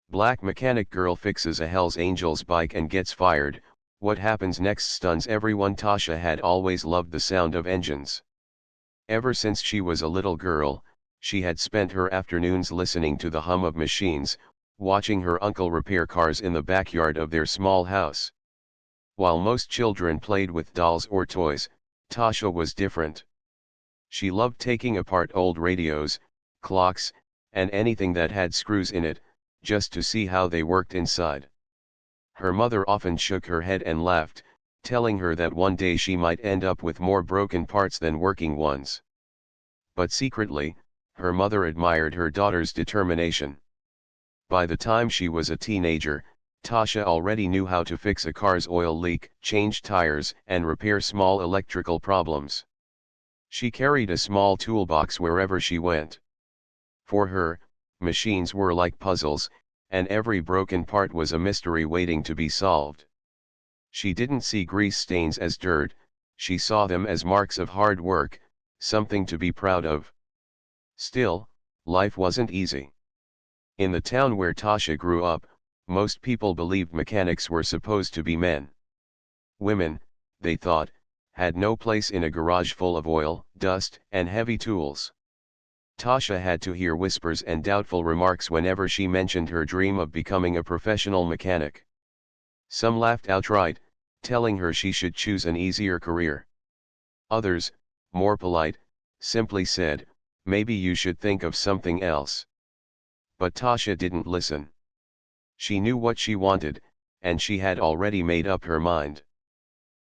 Black mechanic girl fixes a Hells Angels bike and gets fired. What happens next stuns everyone. Tasha had always loved the sound of engines. Ever since she was a little girl, she had spent her afternoons listening to the hum of machines, watching her uncle repair cars in the backyard of their small house. While most children played with dolls or toys, Tasha was different. She loved taking apart old radios, clocks, and anything that had screws in it, just to see how they worked inside. Her mother often shook her head and laughed, telling her that one day she might end up with more broken parts than working ones. But secretly, her mother admired her daughter's determination. By the time she was a teenager, Tasha already knew how to fix a car's oil leak, change tires, and repair small electrical problems. She carried a small toolbox wherever she went. For her, machines were like puzzles, and every broken part was a mystery waiting to be solved. She didn't see grease stains as dirt, she saw them as marks of hard work, something to be proud of. Still, life wasn't easy. In the town where Tasha grew up, most people believed mechanics were supposed to be men. Women, they thought, had no place in a garage full of oil, dust, and heavy tools. Tasha had to hear whispers and doubtful remarks whenever she mentioned her dream of becoming a professional mechanic. Some laughed outright, telling her she should choose an easier career. Others, more polite, simply said, "Maybe you should think of something else." But Tasha didn't listen. She knew what she wanted, and she had already made up her mind.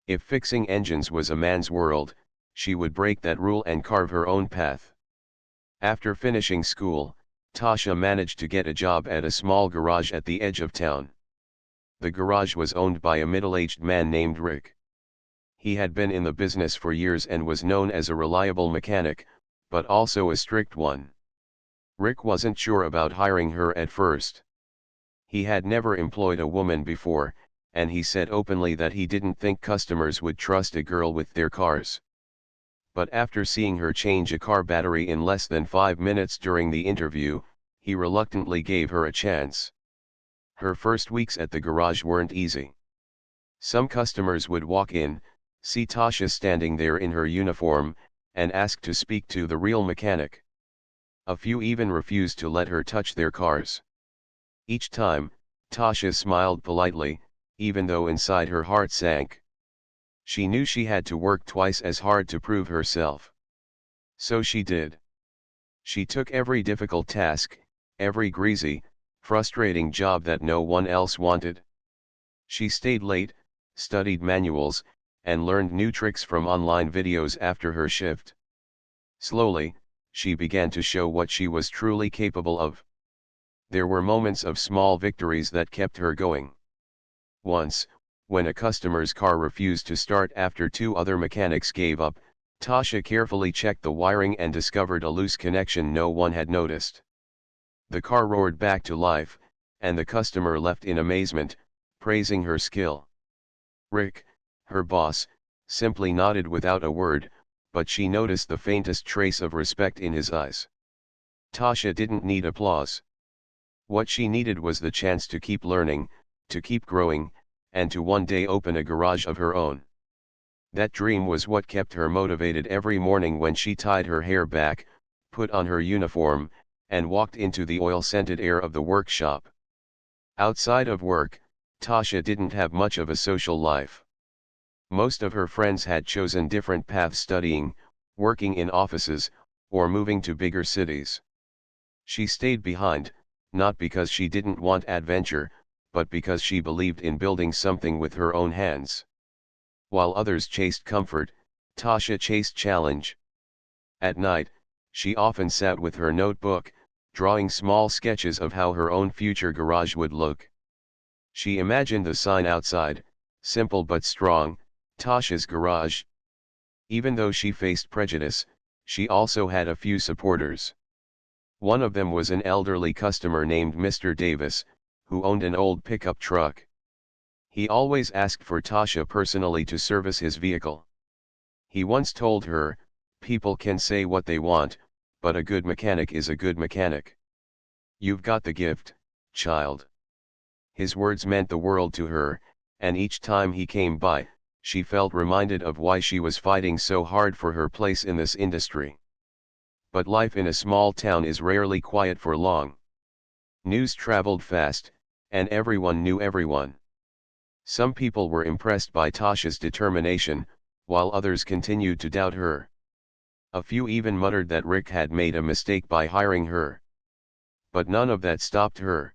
If fixing engines was a man's world, she would break that rule and carve her own path. After finishing school, Tasha managed to get a job at a small garage at the edge of town. The garage was owned by a middle-aged man named Rick. He had been in the business for years and was known as a reliable mechanic, but also a strict one. Rick wasn't sure about hiring her at first. He had never employed a woman before, and he said openly that he didn't think customers would trust a girl with their cars. But after seeing her change a car battery in less than 5 minutes during the interview, he reluctantly gave her a chance. Her first weeks at the garage weren't easy. Some customers would walk in, see Tasha standing there in her uniform, and ask to speak to the real mechanic. A few even refused to let her touch their cars. Each time, Tasha smiled politely, even though inside her heart sank. She knew she had to work twice as hard to prove herself. So she did. She took every difficult task, every greasy, frustrating job that no one else wanted. She stayed late, studied manuals, and learned new tricks from online videos after her shift. Slowly, she began to show what she was truly capable of. There were moments of small victories that kept her going. Once, when a customer's car refused to start after 2 other mechanics gave up, Tasha carefully checked the wiring and discovered a loose connection no one had noticed. The car roared back to life, and the customer left in amazement, praising her skill. Rick, her boss, simply nodded without a word, but she noticed the faintest trace of respect in his eyes. Tasha didn't need applause. What she needed was the chance to keep learning, to keep growing, and to one day open a garage of her own. That dream was what kept her motivated every morning when she tied her hair back, put on her uniform, and walked into the oil-scented air of the workshop. Outside of work, Tasha didn't have much of a social life. Most of her friends had chosen different paths, studying, working in offices, or moving to bigger cities. She stayed behind, not because she didn't want adventure, but because she believed in building something with her own hands. While others chased comfort, Tasha chased challenge. At night, she often sat with her notebook, drawing small sketches of how her own future garage would look. She imagined the sign outside, simple but strong, "Tasha's Garage." Even though she faced prejudice, she also had a few supporters. One of them was an elderly customer named Mr. Davis, who owned an old pickup truck. He always asked for Tasha personally to service his vehicle. He once told her, "People can say what they want, but a good mechanic is a good mechanic. You've got the gift, child." His words meant the world to her, and each time he came by, she felt reminded of why she was fighting so hard for her place in this industry. But life in a small town is rarely quiet for long. News traveled fast, and everyone knew everyone. Some people were impressed by Tasha's determination, while others continued to doubt her. A few even muttered that Rick had made a mistake by hiring her. But none of that stopped her.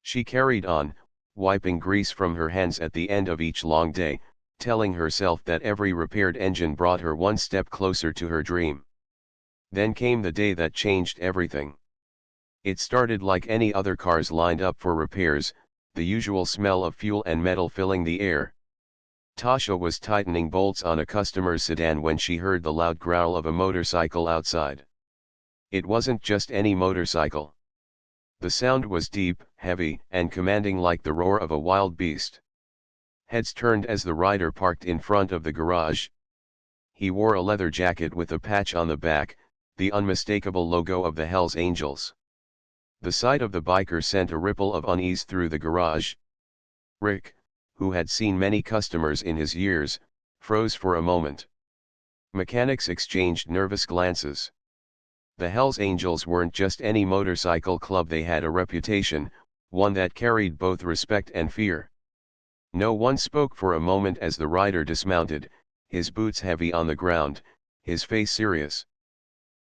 She carried on, wiping grease from her hands at the end of each long day, telling herself that every repaired engine brought her one step closer to her dream. Then came the day that changed everything. It started like any other cars lined up for repairs, the usual smell of fuel and metal filling the air. Tasha was tightening bolts on a customer's sedan when she heard the loud growl of a motorcycle outside. It wasn't just any motorcycle. The sound was deep, heavy, and commanding like the roar of a wild beast. Heads turned as the rider parked in front of the garage. He wore a leather jacket with a patch on the back, the unmistakable logo of the Hells Angels. The sight of the biker sent a ripple of unease through the garage. Rick, who had seen many customers in his years, froze for a moment. Mechanics exchanged nervous glances. The Hells Angels weren't just any motorcycle club, they had a reputation, one that carried both respect and fear. No one spoke for a moment as the rider dismounted, his boots heavy on the ground, his face serious.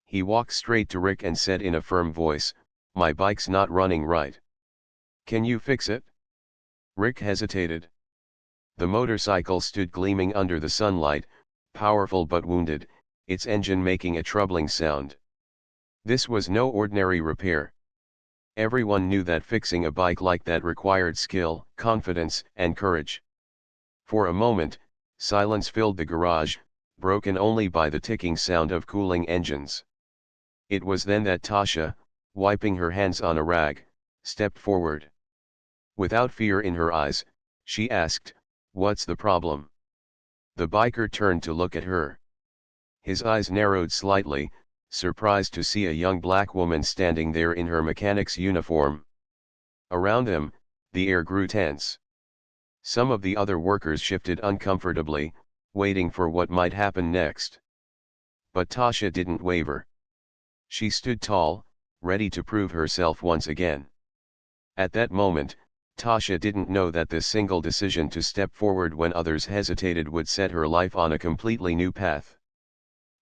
He walked straight to Rick and said in a firm voice, "My bike's not running right. Can you fix it?" Rick hesitated. The motorcycle stood gleaming under the sunlight, powerful but wounded, its engine making a troubling sound. This was no ordinary repair. Everyone knew that fixing a bike like that required skill, confidence, and courage. For a moment, silence filled the garage, broken only by the ticking sound of cooling engines. It was then that Tasha, wiping her hands on a rag, stepped forward. Without fear in her eyes, she asked, "What's the problem?" The biker turned to look at her. His eyes narrowed slightly, surprised to see a young black woman standing there in her mechanic's uniform. Around them, the air grew tense. Some of the other workers shifted uncomfortably, waiting for what might happen next. But Tasha didn't waver. She stood tall, ready to prove herself once again. At that moment, Tasha didn't know that this single decision to step forward when others hesitated would set her life on a completely new path.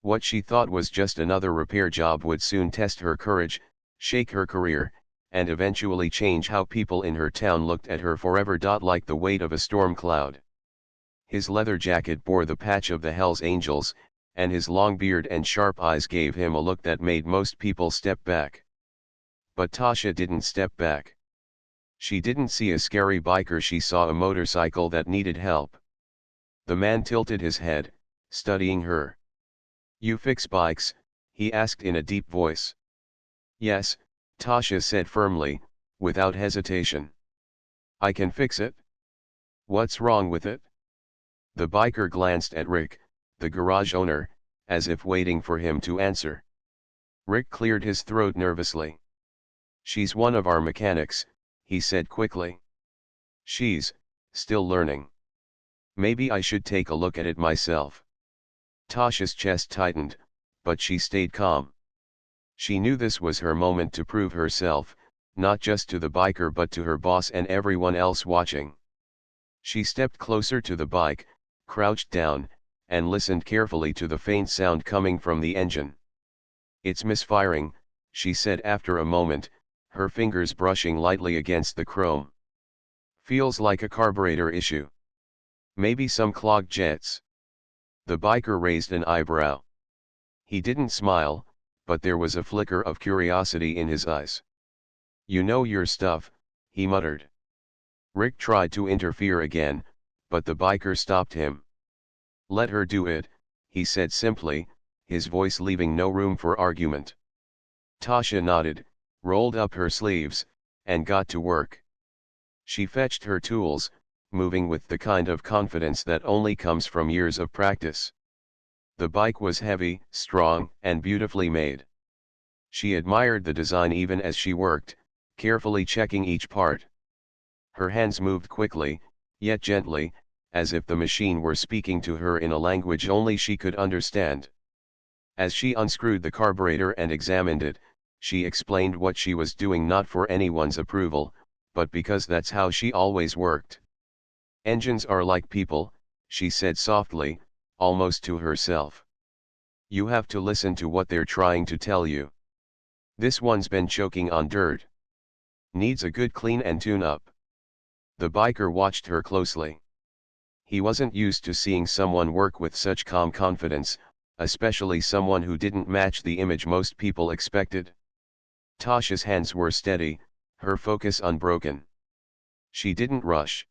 What she thought was just another repair job would soon test her courage, shake her career, and eventually change how people in her town looked at her forever. Like the weight of a storm cloud. His leather jacket bore the patch of the Hells Angels, and his long beard and sharp eyes gave him a look that made most people step back. But Tasha didn't step back. She didn't see a scary biker, she saw a motorcycle that needed help. The man tilted his head, studying her. "You fix bikes?" he asked in a deep voice. "Yes," Tasha said firmly, without hesitation. "I can fix it." "What's wrong with it?" The biker glanced at Rick, the garage owner, as if waiting for him to answer. Rick cleared his throat nervously. "She's one of our mechanics," he said quickly. "She's still learning. Maybe I should take a look at it myself." Tasha's chest tightened, but she stayed calm. She knew this was her moment to prove herself, not just to the biker but to her boss and everyone else watching. She stepped closer to the bike, crouched down, and listened carefully to the faint sound coming from the engine. "It's misfiring," she said after a moment, her fingers brushing lightly against the chrome. "Feels like a carburetor issue. Maybe some clogged jets." The biker raised an eyebrow. He didn't smile, but there was a flicker of curiosity in his eyes. "You know your stuff," he muttered. Rick tried to interfere again, but the biker stopped him. "Let her do it," he said simply, his voice leaving no room for argument. Tasha nodded, rolled up her sleeves, and got to work. She fetched her tools, moving with the kind of confidence that only comes from years of practice. The bike was heavy, strong, and beautifully made. She admired the design even as she worked, carefully checking each part. Her hands moved quickly, yet gently, as if the machine were speaking to her in a language only she could understand. As she unscrewed the carburetor and examined it, she explained what she was doing not for anyone's approval, but because that's how she always worked. Engines are like people, she said softly, almost to herself. You have to listen to what they're trying to tell you. This one's been choking on dirt. Needs a good clean and tune-up. The biker watched her closely. He wasn't used to seeing someone work with such calm confidence, especially someone who didn't match the image most people expected. Tasha's hands were steady, her focus unbroken. She didn't rush.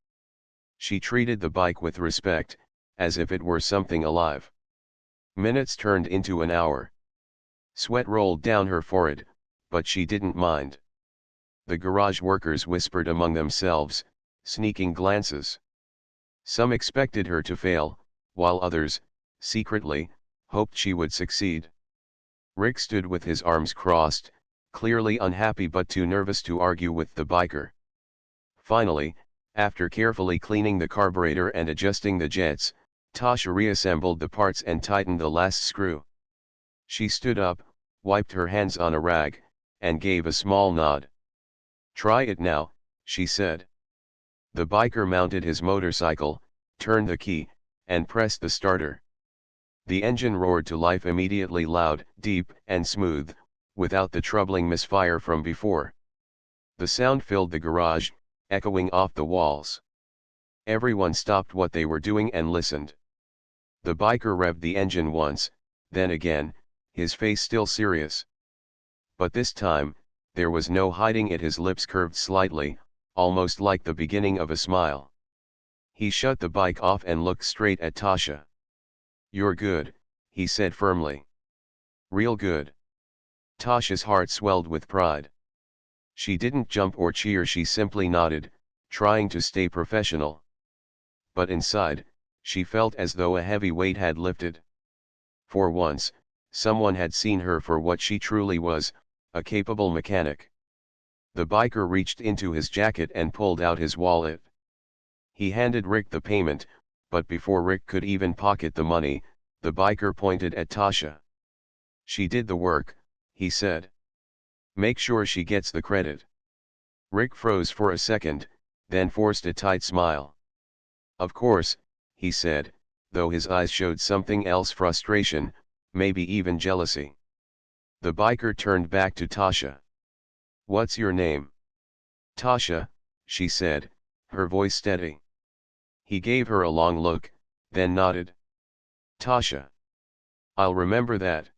She treated the bike with respect, as if it were something alive. Minutes turned into an hour. Sweat rolled down her forehead, but she didn't mind. The garage workers whispered among themselves, sneaking glances. Some expected her to fail, while others, secretly, hoped she would succeed. Rick stood with his arms crossed, clearly unhappy but too nervous to argue with the biker. Finally, after carefully cleaning the carburetor and adjusting the jets, Tasha reassembled the parts and tightened the last screw. She stood up, wiped her hands on a rag, and gave a small nod. Try it now, she said. The biker mounted his motorcycle, turned the key, and pressed the starter. The engine roared to life immediately, loud, deep, and smooth, without the troubling misfire from before. The sound filled the garage, echoing off the walls. Everyone stopped what they were doing and listened. The biker revved the engine once, then again, his face still serious. But this time, there was no hiding it. His lips curved slightly, almost like the beginning of a smile. He shut the bike off and looked straight at Tasha. You're good, he said firmly. Real good. Tasha's heart swelled with pride. She didn't jump or cheer, she simply nodded, trying to stay professional. But inside, she felt as though a heavy weight had lifted. For once, someone had seen her for what she truly was, a capable mechanic. The biker reached into his jacket and pulled out his wallet. He handed Rick the payment, but before Rick could even pocket the money, the biker pointed at Tasha. She did the work, he said. Make sure she gets the credit. Rick froze for a second, then forced a tight smile. Of course, he said, though his eyes showed something else: frustration, maybe even jealousy. The biker turned back to Tasha. What's your name? Tasha, she said, her voice steady. He gave her a long look, then nodded. Tasha. I'll remember that.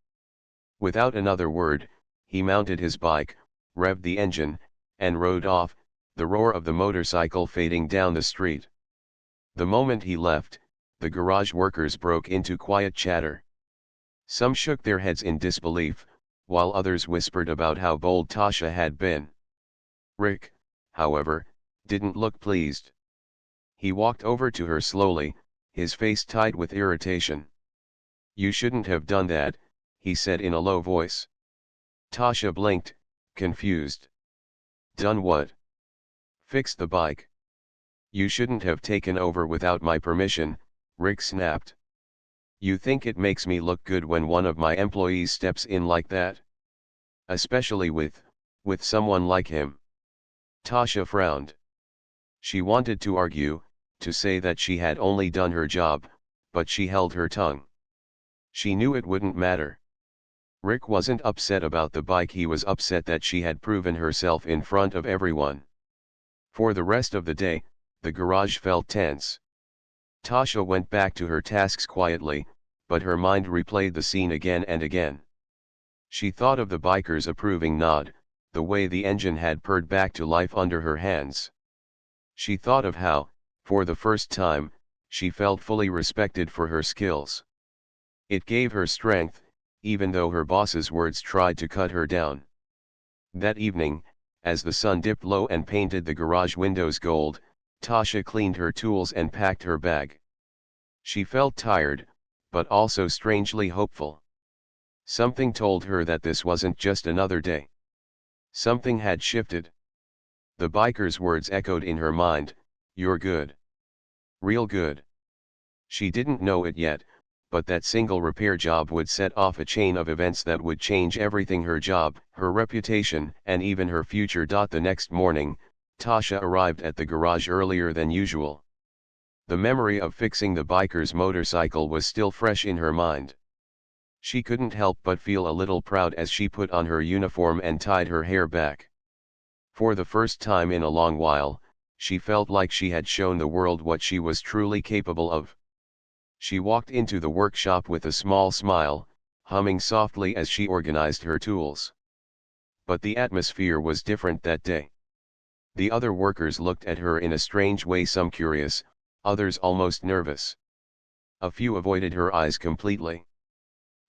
Without another word, he mounted his bike, revved the engine, and rode off, the roar of the motorcycle fading down the street. The moment he left, the garage workers broke into quiet chatter. Some shook their heads in disbelief, while others whispered about how bold Tasha had been. Rick, however, didn't look pleased. He walked over to her slowly, his face tight with irritation. You shouldn't have done that, he said in a low voice. Tasha blinked, confused. Done what? Fixed the bike. You shouldn't have taken over without my permission, Rick snapped. You think it makes me look good when one of my employees steps in like that? Especially with someone like him. Tasha frowned. She wanted to argue, to say that she had only done her job, but she held her tongue. She knew it wouldn't matter. Rick wasn't upset about the bike, he was upset that she had proven herself in front of everyone. For the rest of the day, the garage felt tense. Tasha went back to her tasks quietly, but her mind replayed the scene again and again. She thought of the biker's approving nod, the way the engine had purred back to life under her hands. She thought of how, for the first time, she felt fully respected for her skills. It gave her strength, even though her boss's words tried to cut her down. That evening, as the sun dipped low and painted the garage windows gold, Tasha cleaned her tools and packed her bag. She felt tired, but also strangely hopeful. Something told her that this wasn't just another day. Something had shifted. The biker's words echoed in her mind, "You're good. Real good." She didn't know it yet, but that single repair job would set off a chain of events that would change everything: her job, her reputation, and even her future. The next morning, Tasha arrived at the garage earlier than usual. The memory of fixing the biker's motorcycle was still fresh in her mind. She couldn't help but feel a little proud as she put on her uniform and tied her hair back. For the first time in a long while, she felt like she had shown the world what she was truly capable of. She walked into the workshop with a small smile, humming softly as she organized her tools. But the atmosphere was different that day. The other workers looked at her in a strange way, some curious, others almost nervous. A few avoided her eyes completely.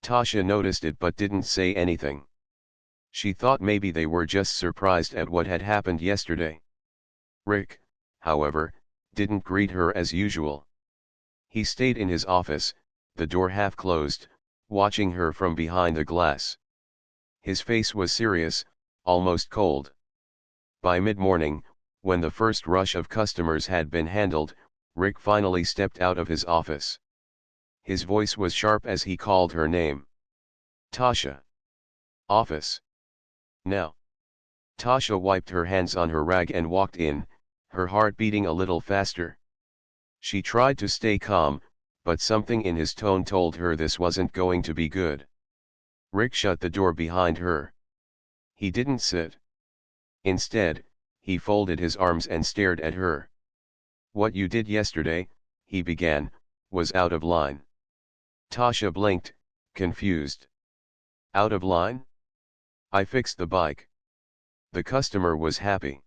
Tasha noticed it but didn't say anything. She thought maybe they were just surprised at what had happened yesterday. Rick, however, didn't greet her as usual. He stayed in his office, the door half closed, watching her from behind the glass. His face was serious, almost cold. By mid-morning, when the first rush of customers had been handled, Rick finally stepped out of his office. His voice was sharp as he called her name. "Tasha. Office. Now." Tasha wiped her hands on her rag and walked in, her heart beating a little faster. She tried to stay calm, but something in his tone told her this wasn't going to be good. Rick shut the door behind her. He didn't sit. Instead, he folded his arms and stared at her. "What you did yesterday," he began, "was out of line." Tasha blinked, confused. "Out of line? I fixed the bike. The customer was happy."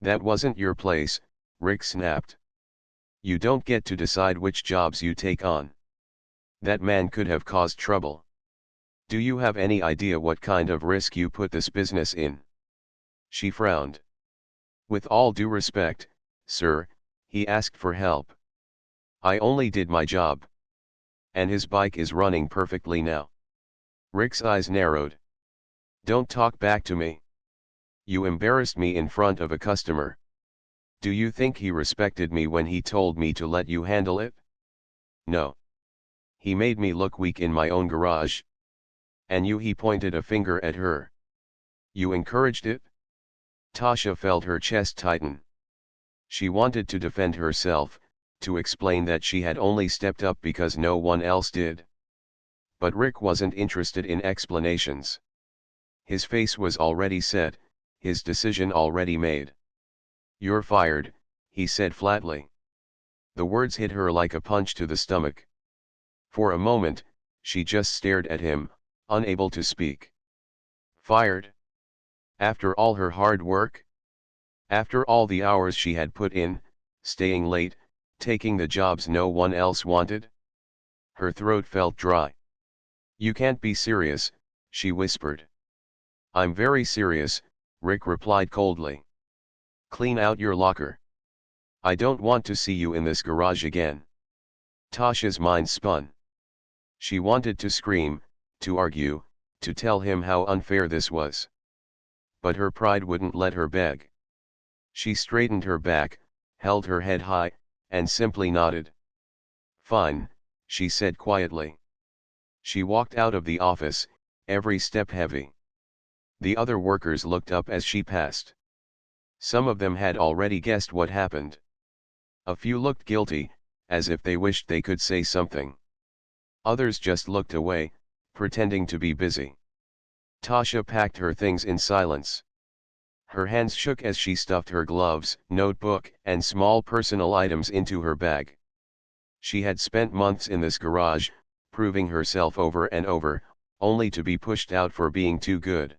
"That wasn't your place," Rick snapped. "You don't get to decide which jobs you take on. That man could have caused trouble. Do you have any idea what kind of risk you put this business in?" She frowned. "With all due respect, sir, he asked for help. I only did my job. And his bike is running perfectly now." Rick's eyes narrowed. "Don't talk back to me. You embarrassed me in front of a customer. Do you think he respected me when he told me to let you handle it? No. He made me look weak in my own garage. And you," he pointed a finger at her. "You encouraged it?" Tasha felt her chest tighten. She wanted to defend herself, to explain that she had only stepped up because no one else did. But Rick wasn't interested in explanations. His face was already set, his decision already made. "You're fired," he said flatly. The words hit her like a punch to the stomach. For a moment, she just stared at him, unable to speak. Fired? After all her hard work? After all the hours she had put in, staying late, taking the jobs no one else wanted? Her throat felt dry. "You can't be serious," she whispered. "I'm very serious," Rick replied coldly. "Clean out your locker. I don't want to see you in this garage again." Tasha's mind spun. She wanted to scream, to argue, to tell him how unfair this was. But her pride wouldn't let her beg. She straightened her back, held her head high, and simply nodded. "Fine," she said quietly. She walked out of the office, every step heavy. The other workers looked up as she passed. Some of them had already guessed what happened. A few looked guilty, as if they wished they could say something. Others just looked away, pretending to be busy. Tasha packed her things in silence. Her hands shook as she stuffed her gloves, notebook, and small personal items into her bag. She had spent months in this garage, proving herself over and over, only to be pushed out for being too good.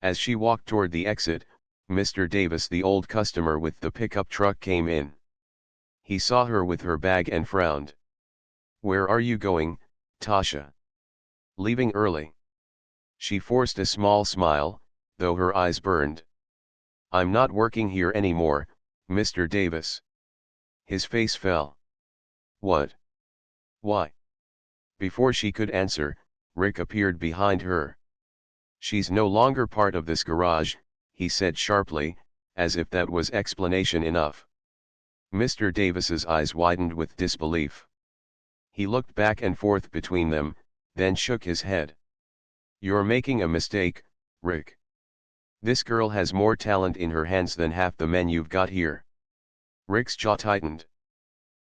As she walked toward the exit, Mr. Davis, the old customer with the pickup truck, came in. He saw her with her bag and frowned. "Where are you going, Tasha?" "Leaving early." She forced a small smile, though her eyes burned. "I'm not working here anymore, Mr. Davis." His face fell. "What? Why?" Before she could answer, Rick appeared behind her. "She's no longer part of this garage," he said sharply, as if that was explanation enough. Mr. Davis's eyes widened with disbelief. He looked back and forth between them, then shook his head. "You're making a mistake, Rick. This girl has more talent in her hands than half the men you've got here." Rick's jaw tightened.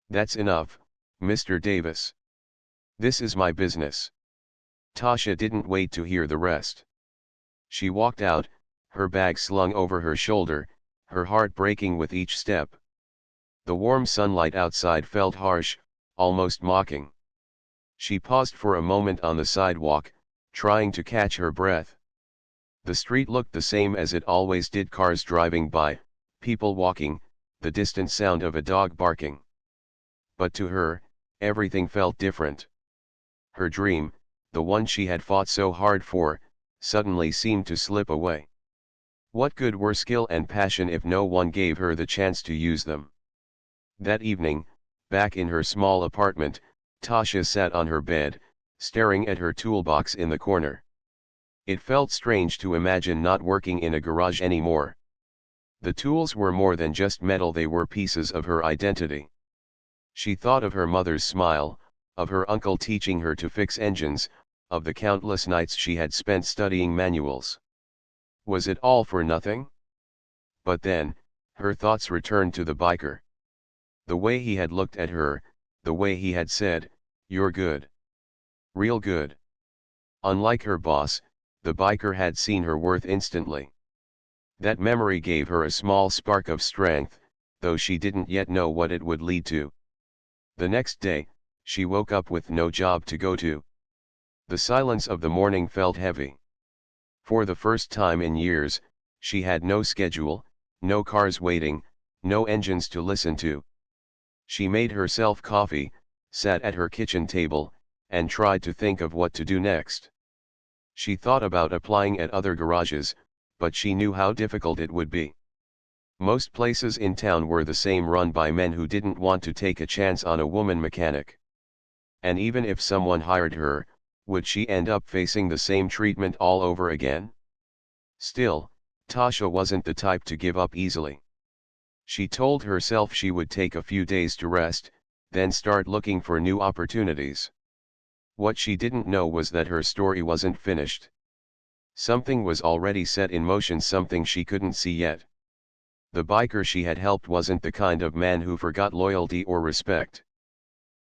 "That's enough, Mr. Davis. This is my business." Tasha didn't wait to hear the rest. She walked out, her bag slung over her shoulder, her heart breaking with each step. The warm sunlight outside felt harsh, almost mocking. She paused for a moment on the sidewalk, trying to catch her breath. The street looked the same as it always did: cars driving by, people walking, the distant sound of a dog barking. But to her, everything felt different. Her dream, the one she had fought so hard for, suddenly seemed to slip away. What good were skill and passion if no one gave her the chance to use them? That evening, back in her small apartment, Tasha sat on her bed, staring at her toolbox in the corner. It felt strange to imagine not working in a garage anymore. The tools were more than just metal, they were pieces of her identity. She thought of her mother's smile, of her uncle teaching her to fix engines, of the countless nights she had spent studying manuals. Was it all for nothing? But then, her thoughts returned to the biker. The way he had looked at her, the way he had said, "You're good. Real good." Unlike her boss, the biker had seen her worth instantly. That memory gave her a small spark of strength, though she didn't yet know what it would lead to. The next day, she woke up with no job to go to. The silence of the morning felt heavy. For the first time in years, she had no schedule, no cars waiting, no engines to listen to. She made herself coffee, sat at her kitchen table, and tried to think of what to do next. She thought about applying at other garages, but she knew how difficult it would be. Most places in town were the same, run by men who didn't want to take a chance on a woman mechanic. And even if someone hired her, would she end up facing the same treatment all over again? Still, Tasha wasn't the type to give up easily. She told herself she would take a few days to rest, then start looking for new opportunities. What she didn't know was that her story wasn't finished. Something was already set in motion, something she couldn't see yet. The biker she had helped wasn't the kind of man who forgot loyalty or respect.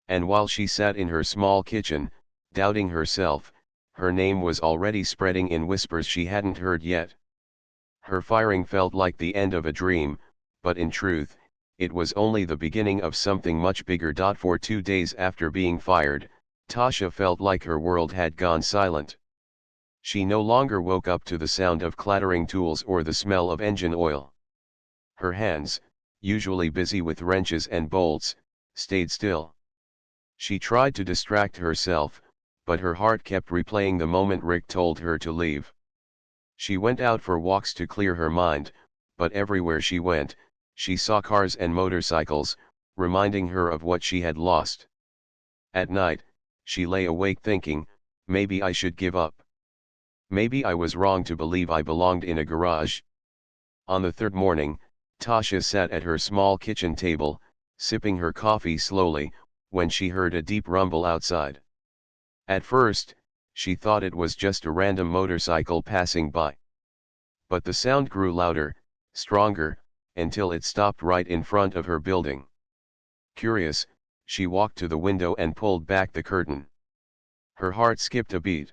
And while she sat in her small kitchen, doubting herself, her name was already spreading in whispers she hadn't heard yet. Her firing felt like the end of a dream, but in truth, it was only the beginning of something much bigger. For 2 days after being fired, Tasha felt like her world had gone silent. She no longer woke up to the sound of clattering tools or the smell of engine oil. Her hands, usually busy with wrenches and bolts, stayed still. She tried to distract herself, but her heart kept replaying the moment Rick told her to leave. She went out for walks to clear her mind, but everywhere she went, she saw cars and motorcycles, reminding her of what she had lost. At night, she lay awake thinking, maybe I should give up. Maybe I was wrong to believe I belonged in a garage. On the third morning, Tasha sat at her small kitchen table, sipping her coffee slowly, when she heard a deep rumble outside. At first, she thought it was just a random motorcycle passing by. But the sound grew louder, stronger, until it stopped right in front of her building. Curious, she walked to the window and pulled back the curtain. Her heart skipped a beat.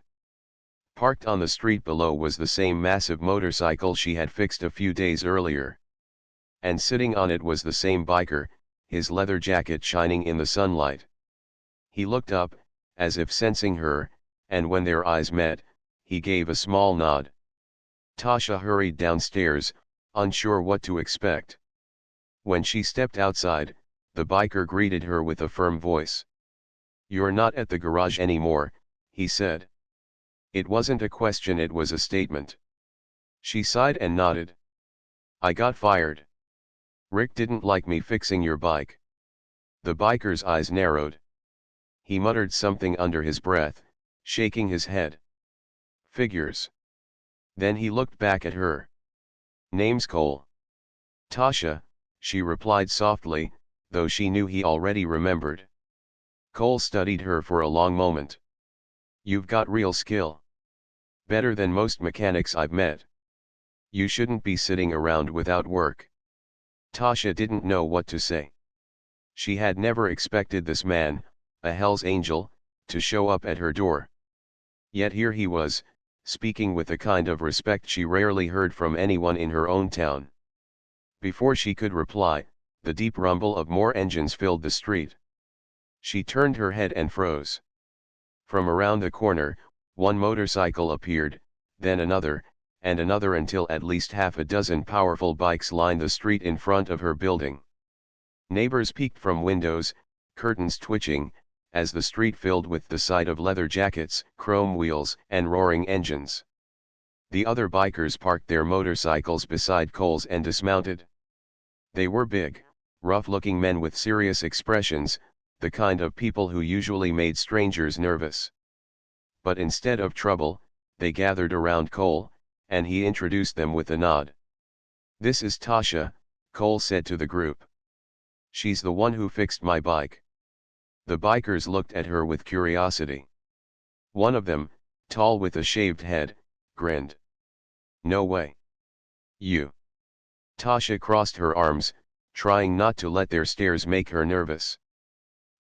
Parked on the street below was the same massive motorcycle she had fixed a few days earlier. And sitting on it was the same biker, his leather jacket shining in the sunlight. He looked up, as if sensing her, and when their eyes met, he gave a small nod. Tasha hurried downstairs, unsure what to expect. When she stepped outside, the biker greeted her with a firm voice. "You're not at the garage anymore," he said. It wasn't a question, it was a statement. She sighed and nodded. "I got fired. Rick didn't like me fixing your bike." The biker's eyes narrowed. He muttered something under his breath, shaking his head. "Figures." Then he looked back at her. "Name's Cole." Tasha, she replied softly, though she knew he already remembered. Cole studied her for a long moment. You've got real skill. Better than most mechanics I've met. You shouldn't be sitting around without work. Tasha didn't know what to say. She had never expected this man, a Hell's Angel, to show up at her door. Yet here he was, speaking with a kind of respect she rarely heard from anyone in her own town. Before she could reply, the deep rumble of more engines filled the street. She turned her head and froze. From around the corner, one motorcycle appeared, then another, and another until at least half a dozen powerful bikes lined the street in front of her building. Neighbors peeked from windows, curtains twitching, as the street filled with the sight of leather jackets, chrome wheels, and roaring engines. The other bikers parked their motorcycles beside Cole's and dismounted. They were big, rough-looking men with serious expressions, the kind of people who usually made strangers nervous. But instead of trouble, they gathered around Cole, and he introduced them with a nod. "This is Tasha," Cole said to the group. "She's the one who fixed my bike." The bikers looked at her with curiosity. One of them, tall with a shaved head, grinned. "No way. You?" Tasha crossed her arms, trying not to let their stares make her nervous.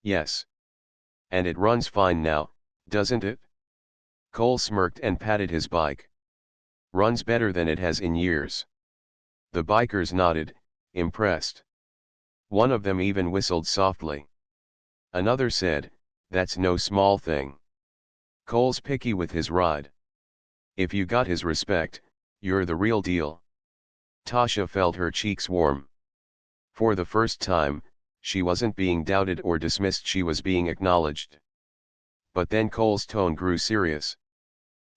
"Yes. And it runs fine now, doesn't it?" Cole smirked and patted his bike. "Runs better than it has in years." The bikers nodded, impressed. One of them even whistled softly. Another said, "That's no small thing." Cole's picky with his ride. "If you got his respect, you're the real deal." Tasha felt her cheeks warm. For the first time, she wasn't being doubted or dismissed, she was being acknowledged. But then Cole's tone grew serious.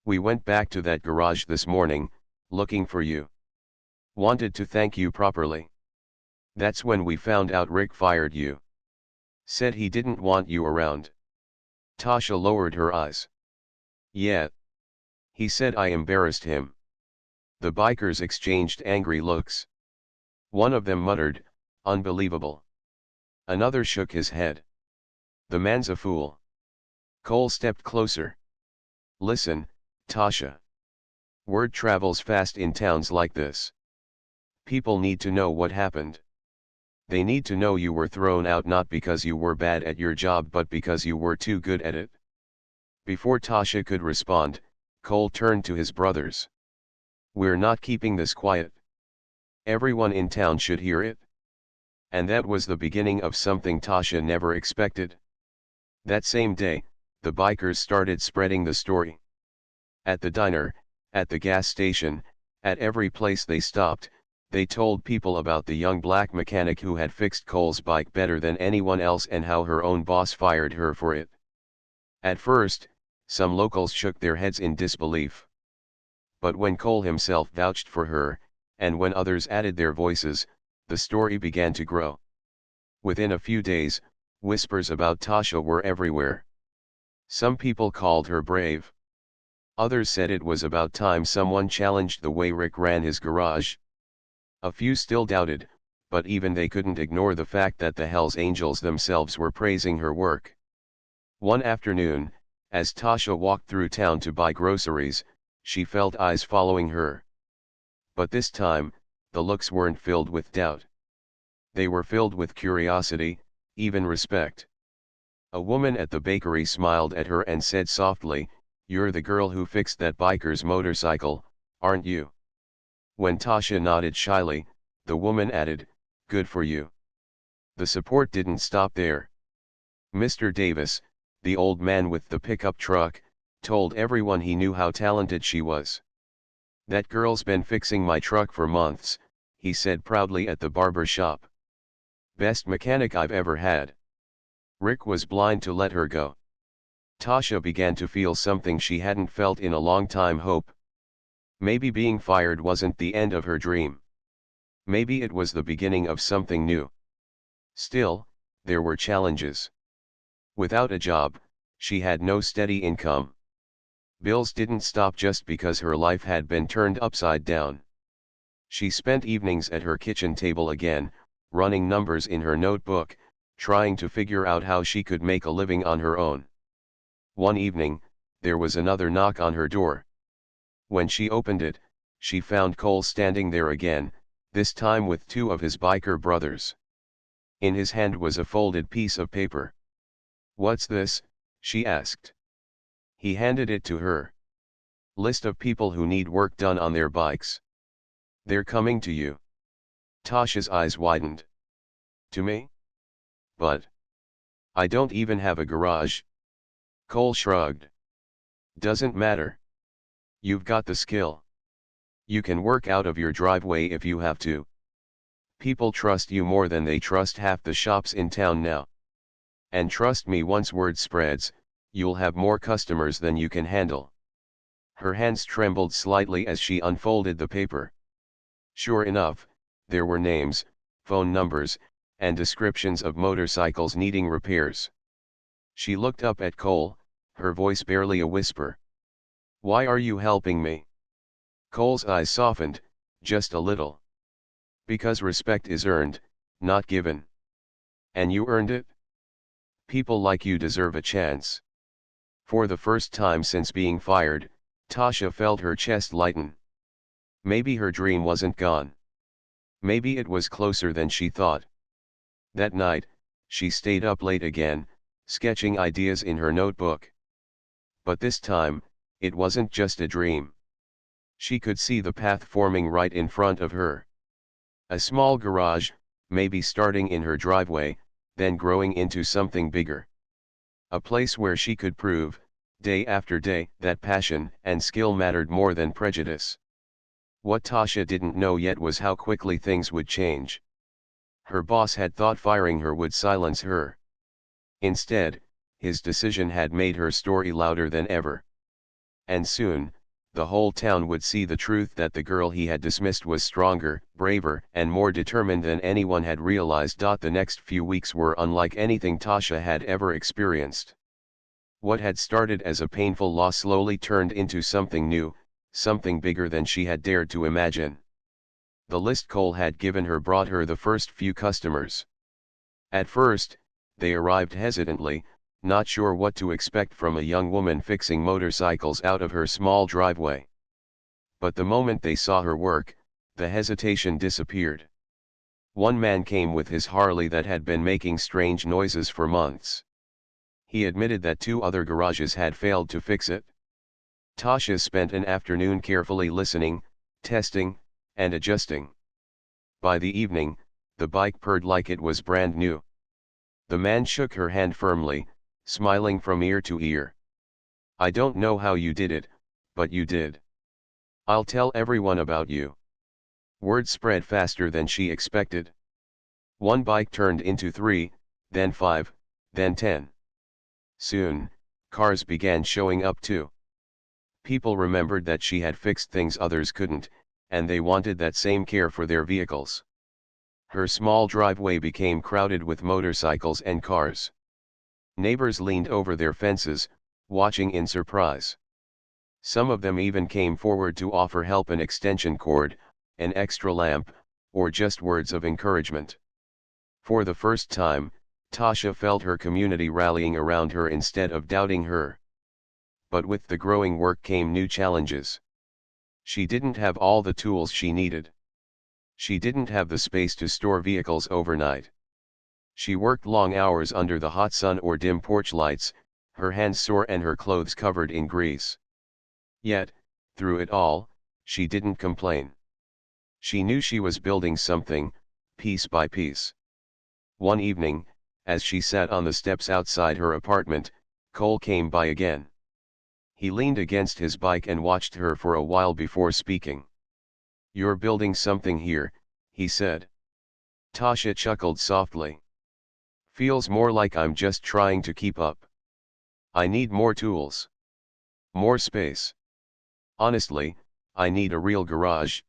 "We went back to that garage this morning, looking for you. Wanted to thank you properly. That's when we found out Rick fired you. Said he didn't want you around." Tasha lowered her eyes. "Yeah. He said I embarrassed him." The bikers exchanged angry looks. One of them muttered, "Unbelievable." Another shook his head. "The man's a fool." Cole stepped closer. "Listen, Tasha. Word travels fast in towns like this. People need to know what happened. They need to know you were thrown out not because you were bad at your job but because you were too good at it." Before Tasha could respond, Cole turned to his brothers. "We're not keeping this quiet. Everyone in town should hear it." And that was the beginning of something Tasha never expected. That same day, the bikers started spreading the story. At the diner, at the gas station, at every place they stopped, they told people about the young black mechanic who had fixed Cole's bike better than anyone else and how her own boss fired her for it. At first, some locals shook their heads in disbelief. But when Cole himself vouched for her, and when others added their voices, the story began to grow. Within a few days, whispers about Tasha were everywhere. Some people called her brave. Others said it was about time someone challenged the way Rick ran his garage. A few still doubted, but even they couldn't ignore the fact that the Hells Angels themselves were praising her work. One afternoon, as Tasha walked through town to buy groceries, she felt eyes following her. But this time, the looks weren't filled with doubt. They were filled with curiosity, even respect. A woman at the bakery smiled at her and said softly, "You're the girl who fixed that biker's motorcycle, aren't you?" When Tasha nodded shyly, the woman added, "Good for you." The support didn't stop there. Mr. Davis, the old man with the pickup truck, told everyone he knew how talented she was. "That girl's been fixing my truck for months," he said proudly at the barber shop. "Best mechanic I've ever had." Rick was blind to let her go. Tasha began to feel something she hadn't felt in a long time: hope. Maybe being fired wasn't the end of her dream. Maybe it was the beginning of something new. Still, there were challenges. Without a job, she had no steady income. Bills didn't stop just because her life had been turned upside down. She spent evenings at her kitchen table again, running numbers in her notebook, trying to figure out how she could make a living on her own. One evening, there was another knock on her door. When she opened it, she found Cole standing there again, this time with two of his biker brothers. In his hand was a folded piece of paper. "What's this?" she asked. He handed it to her. "List of people who need work done on their bikes. They're coming to you." Tasha's eyes widened. "To me? But I don't even have a garage." Cole shrugged. "Doesn't matter. You've got the skill. You can work out of your driveway if you have to. People trust you more than they trust half the shops in town now. And trust me, once word spreads, you'll have more customers than you can handle." Her hands trembled slightly as she unfolded the paper. Sure enough, there were names, phone numbers, and descriptions of motorcycles needing repairs. She looked up at Cole, her voice barely a whisper. "Why are you helping me?" Cole's eyes softened, just a little. "Because respect is earned, not given. And you earned it? People like you deserve a chance." For the first time since being fired, Tasha felt her chest lighten. Maybe her dream wasn't gone. Maybe it was closer than she thought. That night, she stayed up late again, sketching ideas in her notebook. But this time, it wasn't just a dream. She could see the path forming right in front of her. A small garage, maybe starting in her driveway, then growing into something bigger. A place where she could prove, day after day, that passion and skill mattered more than prejudice. What Tasha didn't know yet was how quickly things would change. Her boss had thought firing her would silence her. Instead, his decision had made her story louder than ever. And soon, the whole town would see the truth that the girl he had dismissed was stronger, braver, and more determined than anyone had realized. The next few weeks were unlike anything Tasha had ever experienced. What had started as a painful loss slowly turned into something new, something bigger than she had dared to imagine. The list Cole had given her brought her the first few customers. At first, they arrived hesitantly, not sure what to expect from a young woman fixing motorcycles out of her small driveway. But the moment they saw her work, the hesitation disappeared. One man came with his Harley that had been making strange noises for months. He admitted that two other garages had failed to fix it. Tasha spent an afternoon carefully listening, testing, and adjusting. By the evening, the bike purred like it was brand new. The man shook her hand firmly, smiling from ear to ear. "I don't know how you did it, but you did. I'll tell everyone about you." Word spread faster than she expected. One bike turned into 3, then 5, then 10. Soon, cars began showing up too. People remembered that she had fixed things others couldn't, and they wanted that same care for their vehicles. Her small driveway became crowded with motorcycles and cars. Neighbors leaned over their fences, watching in surprise. Some of them even came forward to offer help: an extension cord, an extra lamp, or just words of encouragement. For the first time, Tasha felt her community rallying around her instead of doubting her. But with the growing work came new challenges. She didn't have all the tools she needed. She didn't have the space to store vehicles overnight. She worked long hours under the hot sun or dim porch lights, her hands sore and her clothes covered in grease. Yet, through it all, she didn't complain. She knew she was building something, piece by piece. One evening, as she sat on the steps outside her apartment, Cole came by again. He leaned against his bike and watched her for a while before speaking. "You're building something here," he said. Tasha chuckled softly. "Feels more like I'm just trying to keep up. I need more tools. More space. Honestly, I need a real garage."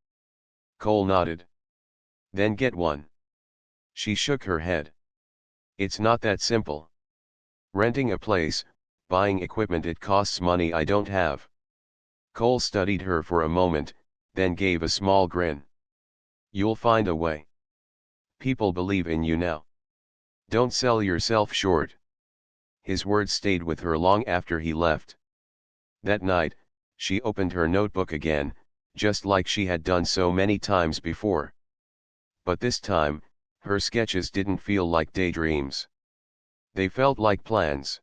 Cole nodded. "Then get one." She shook her head. "It's not that simple. Renting a place, buying equipment, it costs money I don't have." Cole studied her for a moment, then gave a small grin. You'll find a way. People believe in you now. Don't sell yourself short. His words stayed with her long after he left. That night, she opened her notebook again, just like she had done so many times before. But this time, her sketches didn't feel like daydreams. They felt like plans.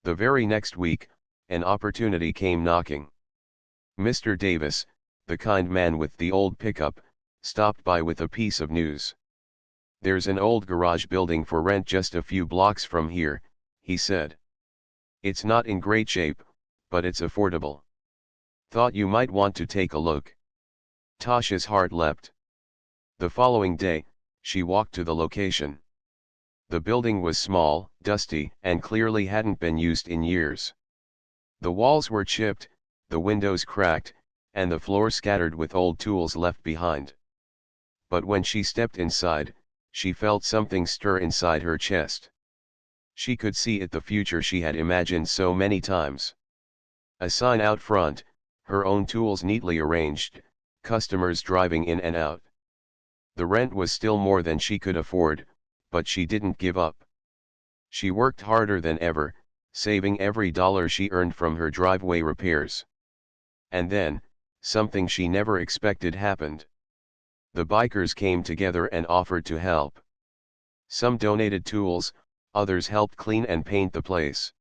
The very next week, an opportunity came knocking. Mr. Davis, the kind man with the old pickup, stopped by with a piece of news. "There's an old garage building for rent just a few blocks from here," he said. "It's not in great shape, but it's affordable. Thought you might want to take a look." Tasha's heart leapt. The following day, she walked to the location. The building was small, dusty, and clearly hadn't been used in years. The walls were chipped, the windows cracked, and the floor scattered with old tools left behind. But when she stepped inside, she felt something stir inside her chest. She could see it, the future she had imagined so many times. A sign out front, her own tools neatly arranged, customers driving in and out. The rent was still more than she could afford, but she didn't give up. She worked harder than ever, saving every dollar she earned from her driveway repairs. And then, something she never expected happened. The bikers came together and offered to help. Some donated tools, others helped clean and paint the place.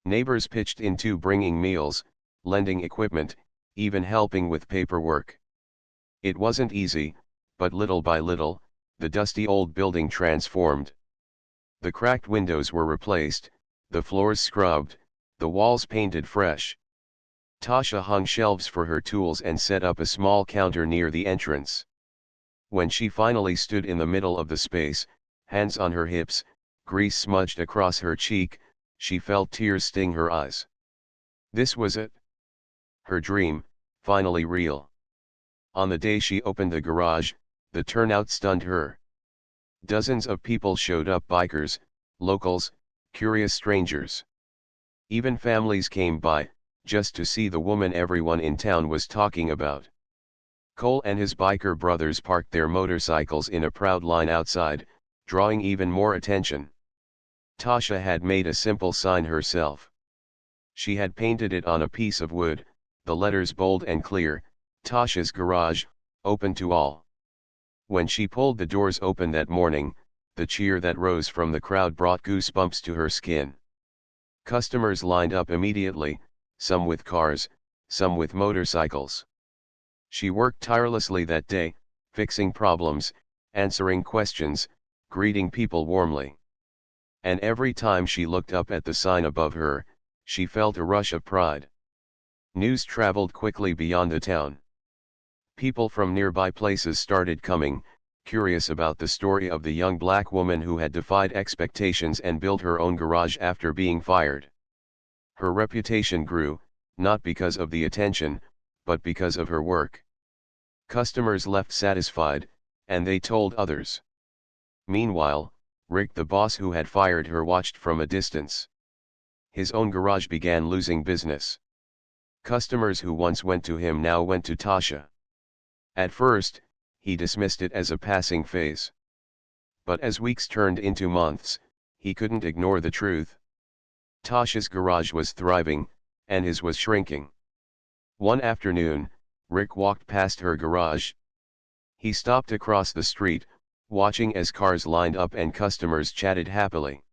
Neighbors pitched in too, bringing meals, lending equipment, even helping with paperwork. It wasn't easy, but little by little, the dusty old building transformed. The cracked windows were replaced, the floors scrubbed, the walls painted fresh. Tasha hung shelves for her tools and set up a small counter near the entrance. When she finally stood in the middle of the space, hands on her hips, grease smudged across her cheek, she felt tears sting her eyes. This was it. Her dream, finally real. On the day she opened the garage, the turnout stunned her. Dozens of people showed up: bikers, locals, curious strangers. Even families came by, just to see the woman everyone in town was talking about. Cole and his biker brothers parked their motorcycles in a proud line outside, drawing even more attention. Tasha had made a simple sign herself. She had painted it on a piece of wood, the letters bold and clear: "Tasha's Garage, open to all." When she pulled the doors open that morning, the cheer that rose from the crowd brought goosebumps to her skin. Customers lined up immediately, some with cars, some with motorcycles. She worked tirelessly that day, fixing problems, answering questions, greeting people warmly. And every time she looked up at the sign above her, she felt a rush of pride. News traveled quickly beyond the town. People from nearby places started coming, curious about the story of the young black woman who had defied expectations and built her own garage after being fired. Her reputation grew, not because of the attention, but because of her work. Customers left satisfied, and they told others. Meanwhile, Rick, the boss who had fired her, watched from a distance. His own garage began losing business. Customers who once went to him now went to Tasha. At first, he dismissed it as a passing phase. But as weeks turned into months, he couldn't ignore the truth. Tasha's garage was thriving, and his was shrinking. One afternoon, Rick walked past her garage. He stopped across the street, watching as cars lined up and customers chatted happily.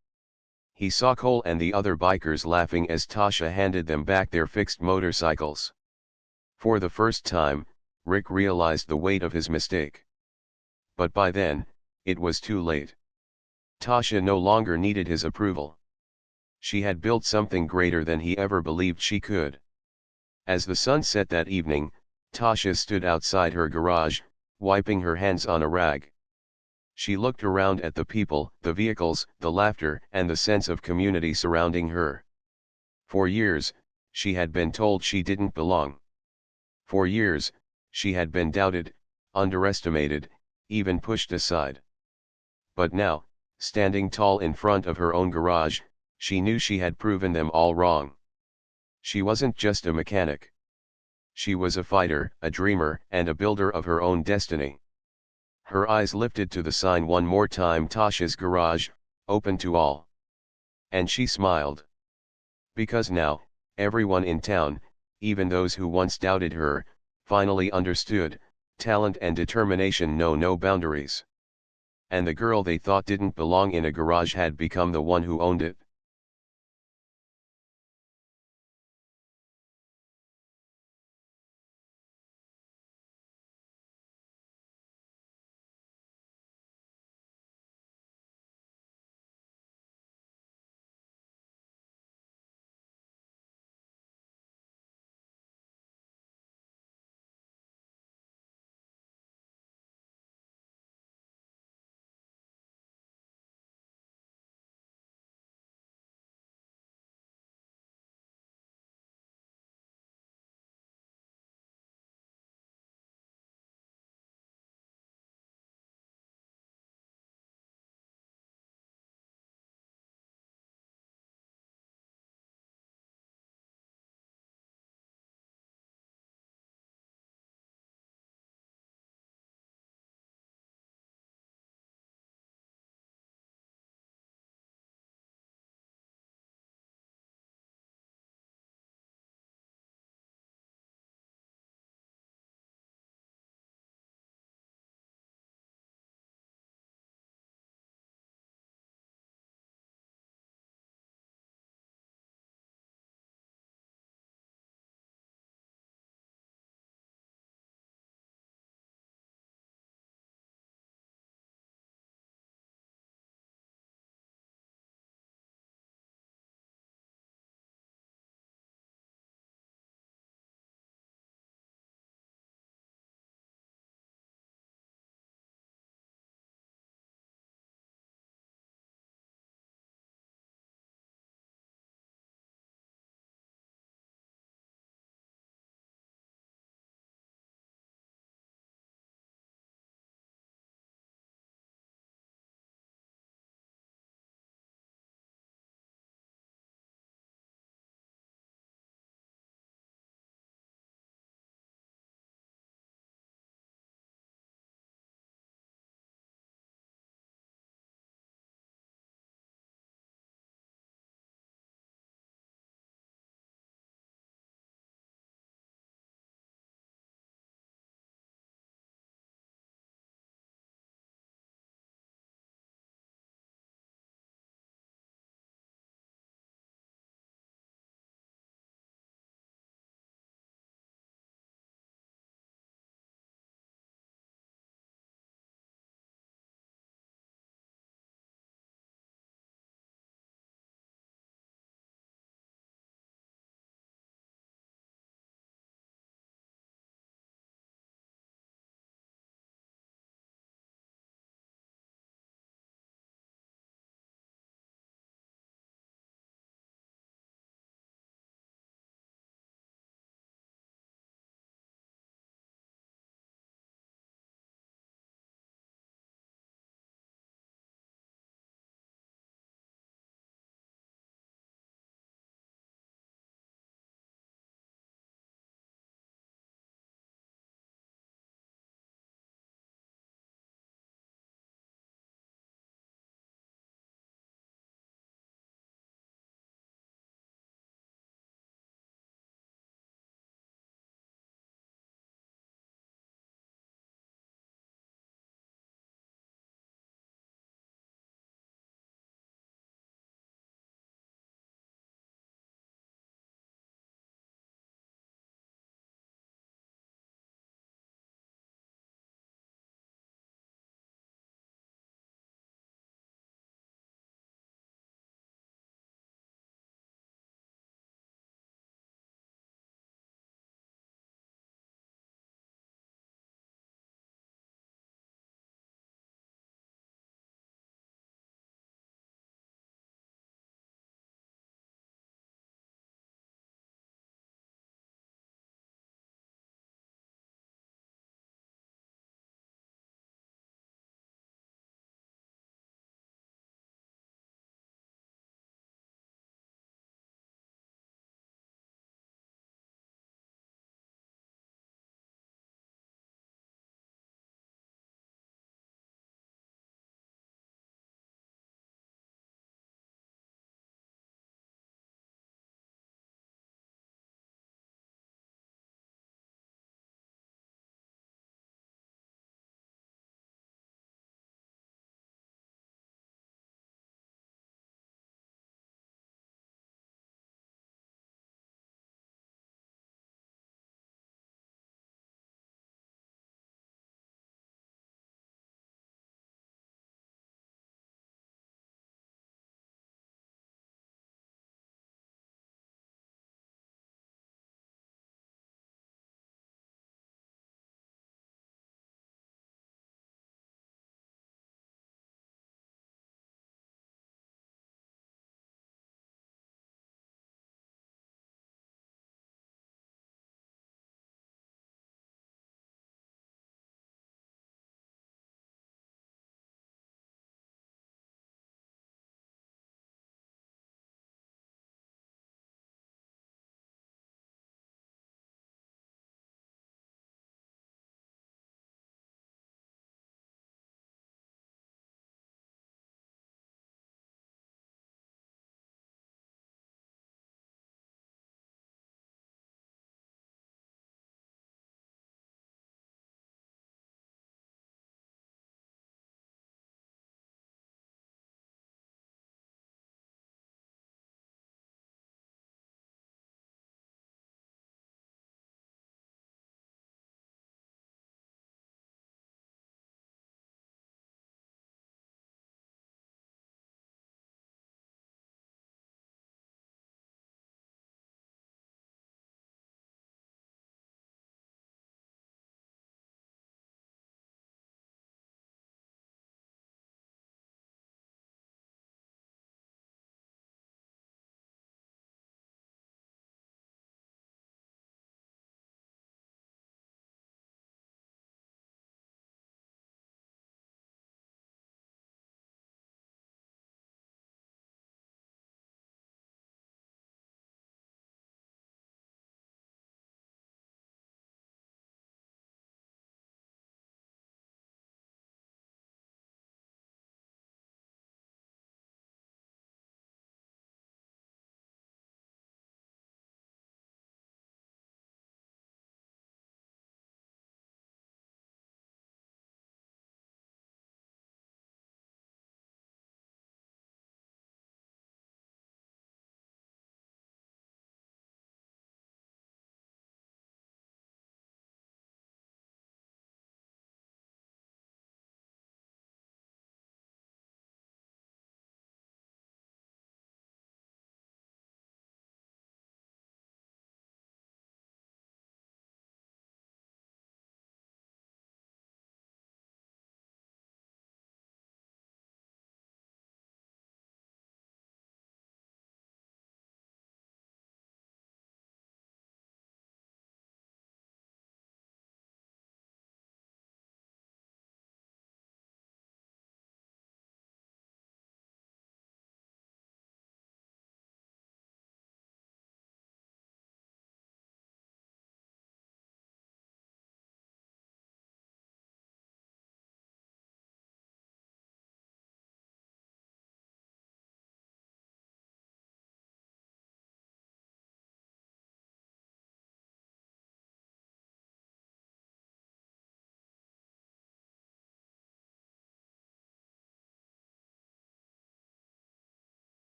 He saw Cole and the other bikers laughing as Tasha handed them back their fixed motorcycles. For the first time, Rick realized the weight of his mistake. But by then, it was too late. Tasha no longer needed his approval. She had built something greater than he ever believed she could. As the sun set that evening, Tasha stood outside her garage, wiping her hands on a rag. She looked around at the people, the vehicles, the laughter, and the sense of community surrounding her. For years, she had been told she didn't belong. For years, she had been doubted, underestimated, even pushed aside. But now, standing tall in front of her own garage, she knew she had proven them all wrong. She wasn't just a mechanic. She was a fighter, a dreamer, and a builder of her own destiny. Her eyes lifted to the sign one more time: Tasha's Garage, open to all. And she smiled. Because now, everyone in town, even those who once doubted her, finally understood, talent and determination know no boundaries. And the girl they thought didn't belong in a garage had become the one who owned it.